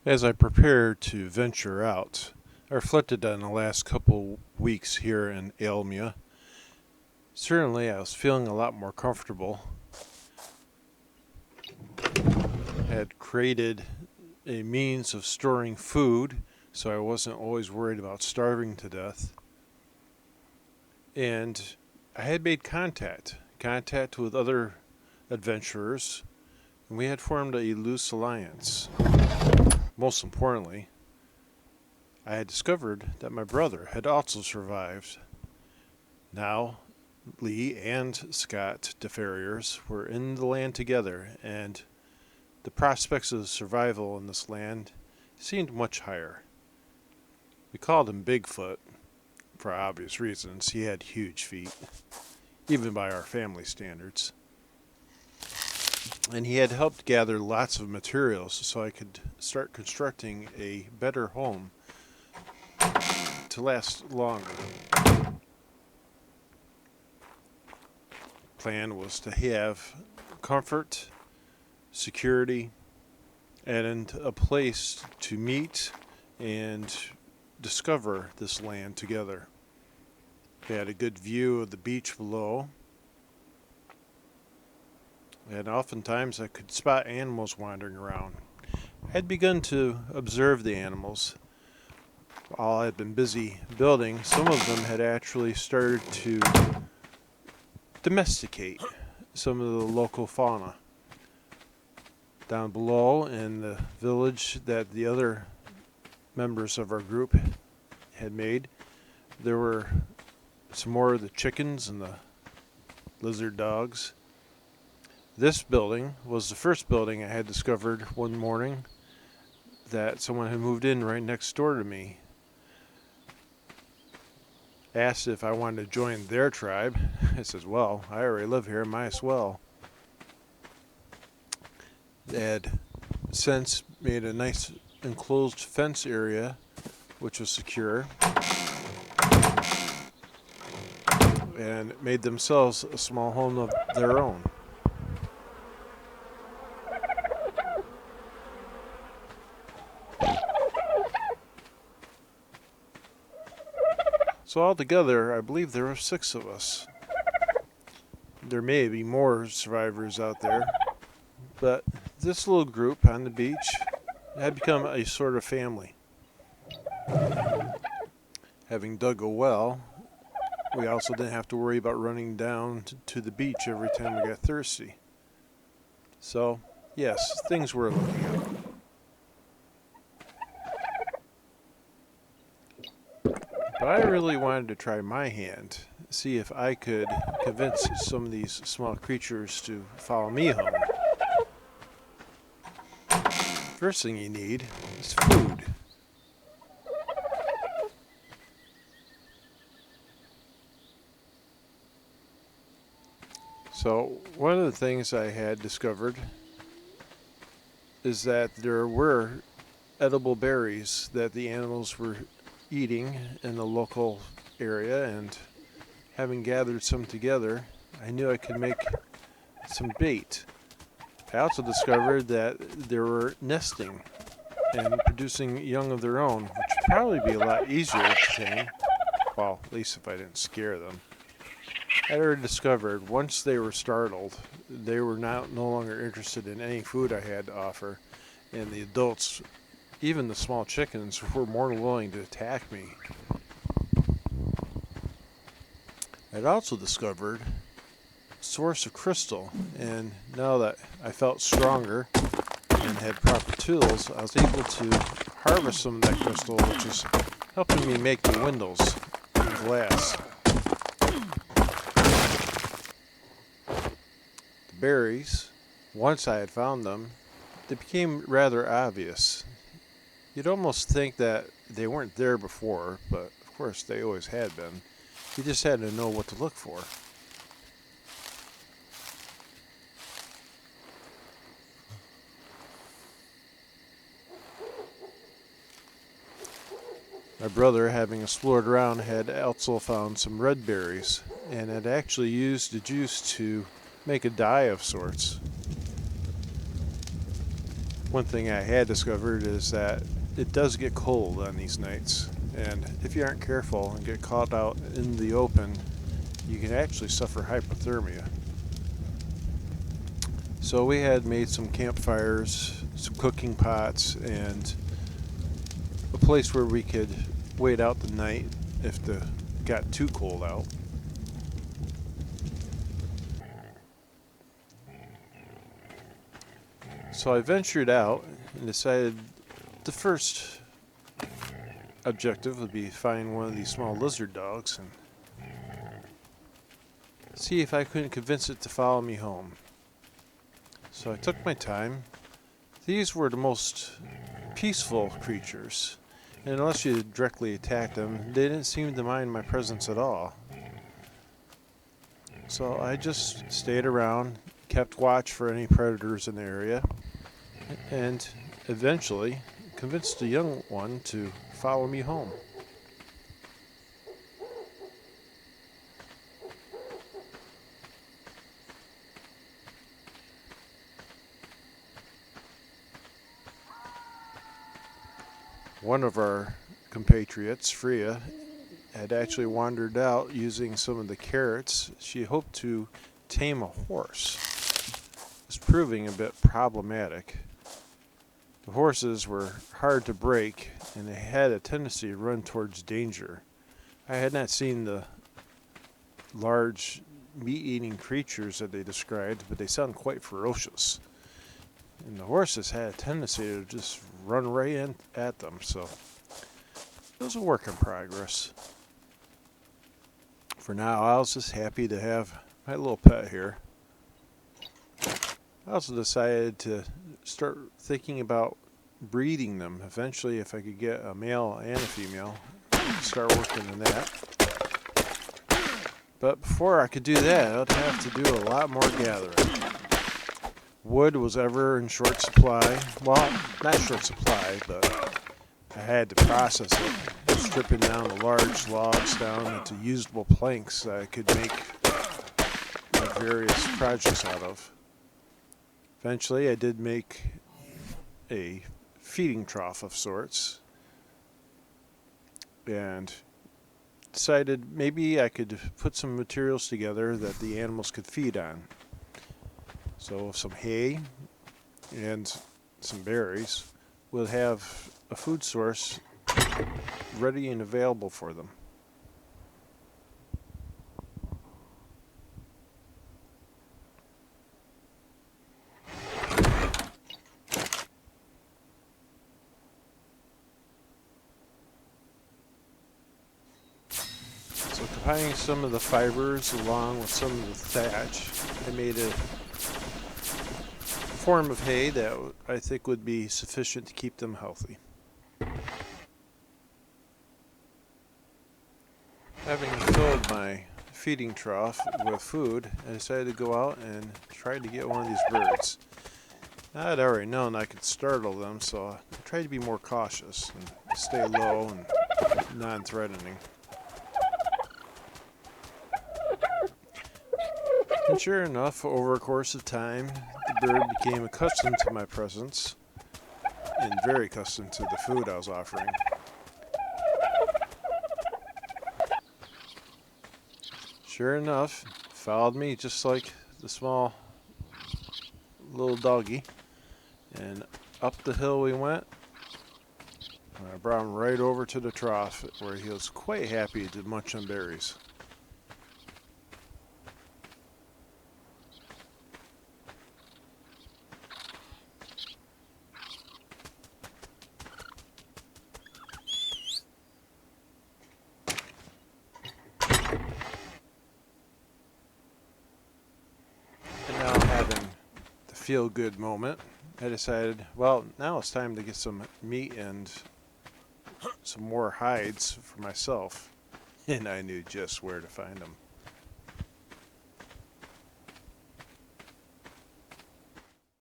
As I prepared to venture out, I reflected on the last couple weeks here in Alemia. Certainly, I was feeling a lot more comfortable. Had created a means of storing food, so I wasn't always worried about starving to death. And I had made contact with other adventurers, and we had formed a loose alliance. Most importantly, I had discovered that my brother had also survived. Now, Lee and Scott DeFerriers were in the land together, and the prospects of survival in this land seemed much higher. We called him Bigfoot for obvious reasons. He had huge feet, even by our family standards. And he had helped gather lots of materials so I could start constructing a better home to last longer. Plan was to have comfort, security, and a place to meet and discover this land together. We had a good view of the beach below, and oftentimes I could spot animals wandering around. I had begun to observe the animals. While I had been busy building, some of them had actually started to domesticate some of the local fauna. Down below in the village that the other members of our group had made, there were some more of the chickens and the lizard dogs. This building was the first building I had discovered one morning that someone had moved in right next door to me. Asked if I wanted to join their tribe. I says, well, I already live here, might as well. They had since made a nice enclosed fence area, which was secure, and made themselves a small home of their own. So altogether, I believe there were 6 of us. There may be more survivors out there, but this little group on the beach had become a sort of family. Having dug a well, we also didn't have to worry about running down to the beach every time we got thirsty. So, yes, things were looking up. But I really wanted to try my hand, see if I could convince some of these small creatures to follow me home. First thing you need is food. So, one of the things I had discovered is that there were edible berries that the animals were eating in the local area, and having gathered some together, I knew I could make some bait. I also discovered that they were nesting and producing young of their own, which would probably be a lot easier to tame. Well, at least if I didn't scare them. I already discovered once they were startled, they were no longer interested in any food I had to offer, and the adults, even the small chickens, were more willing to attack me. I'd also discovered a source of crystal, and now that I felt stronger and had proper tools, I was able to harvest some of that crystal, which is helping me make the windows in glass. The berries, once I had found them, they became rather obvious. You'd almost think that they weren't there before, but of course they always had been. You just had to know what to look for. My brother, having explored around, had also found some red berries, and had actually used the juice to make a dye of sorts. One thing I had discovered is that it does get cold on these nights, and if you aren't careful and get caught out in the open, you can actually suffer hypothermia. So we had made some campfires, some cooking pots, and a place where we could wait out the night if it got too cold out. So I ventured out and decided the first objective would be find one of these small lizard dogs and see if I couldn't convince it to follow me home. So I took my time. These were the most peaceful creatures, and unless you directly attacked them, they didn't seem to mind my presence at all. So I just stayed around, kept watch for any predators in the area, and eventually convinced the young one to follow me home. One of our compatriots, Freya, had actually wandered out using some of the carrots. She hoped to tame a horse. It was proving a bit problematic. The horses were hard to break, and they had a tendency to run towards danger. I had not seen the large meat-eating creatures that they described, but they sound quite ferocious. And the horses had a tendency to just run right in at them, so it was a work in progress. For now, I was just happy to have my little pet here. I also decided to start thinking about breeding them. Eventually, if I could get a male and a female, start working on that. But before I could do that, I'd have to do a lot more gathering. Wood was ever in short supply. Well, not short supply, but I had to process it, stripping down the large logs down into usable planks that I could make my various projects out of. Eventually, I did make a feeding trough of sorts and decided maybe I could put some materials together that the animals could feed on. So some hay and some berries will have a food source ready and available for them. So combining some of the fibers along with some of the thatch, I made a form of hay that I think would be sufficient to keep them healthy. Having filled my feeding trough with food, I decided to go out and try to get one of these birds. I'd already known I could startle them, so I tried to be more cautious and stay low and non-threatening. And sure enough, over a course of time, the bird became accustomed to my presence and very accustomed to the food I was offering. Sure enough, followed me just like the small little doggy, and up the hill we went. I brought him right over to the trough where he was quite happy to munch on berries. And now having the feel-good moment, I decided, well, now it's time to get some meat and some more hides for myself. And I knew just where to find them.